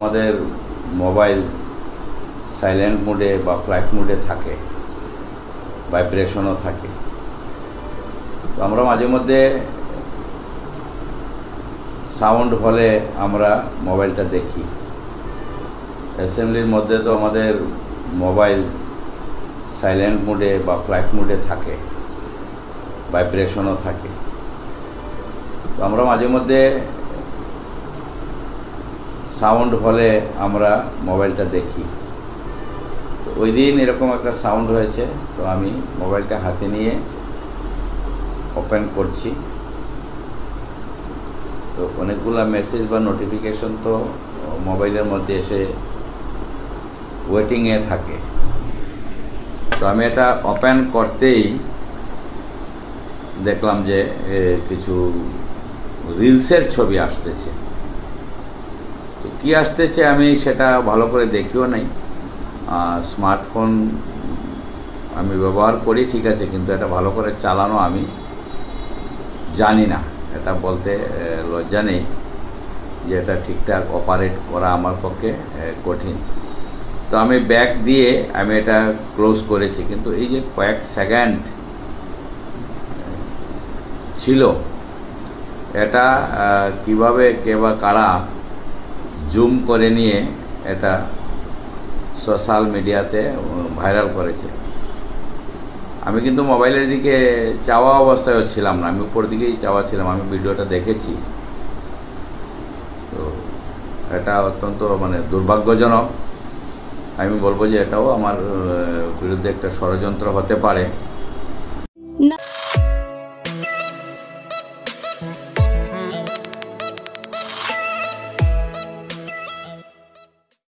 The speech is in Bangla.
আমাদের মোবাইল সাইলেন্ট মোডে বা ফ্লাইট মোডে থাকে, ভাইব্রেশনও থাকে। তো আমরা মাঝে মধ্যে সাউন্ড হলে আমরা মোবাইলটা দেখি। অ্যাসেম্বলির মধ্যে তো আমাদের মোবাইল সাইলেন্ট মোডে বা ফ্লাইট মোডে থাকে, ভাইব্রেশনও থাকে। তো আমরা মাঝে মধ্যে সাউন্ড হলে আমরা মোবাইলটা দেখি। তো ওই দিন এরকম একটা সাউন্ড হয়েছে, তো আমি মোবাইলটা হাতে নিয়ে ওপেন করছি। তো অনেকগুলো মেসেজ বা নোটিফিকেশন তো মোবাইলের মধ্যে এসে ওয়েটিংয়ে থাকে। তো আমি এটা ওপেন করতেই দেখলাম যে কিছু রিলসের ছবি আসতেছে। তো কী আসতেছে আমি সেটা ভালো করে দেখিও নাই। স্মার্টফোন আমি ব্যবহার করি, ঠিক আছে, কিন্তু এটা ভালো করে চালানো আমি জানি না। এটা বলতে লজ্জা নেই যে এটা ঠিকঠাক অপারেট করা আমার পক্ষে কঠিন। তো আমি ব্যাক দিয়ে আমি এটা ক্লোজ করেছি, কিন্তু এই যে কয়েক সেকেন্ড ছিল, এটা কিভাবে কে বা কারা জুম করে নিয়ে এটা সোশ্যাল মিডিয়াতে ভাইরাল করেছে। আমি কিন্তু মোবাইলের দিকে চাওয়া অবস্থায়ও ছিলাম না, আমি উপর দিকেই চাওয়া ছিলাম। আমি ভিডিওটা দেখেছি। তো এটা অত্যন্ত দুর্ভাগ্যজনক। আমি বলবো যে এটাও আমার বিরুদ্ধে একটা ষড়যন্ত্র হতে পারে।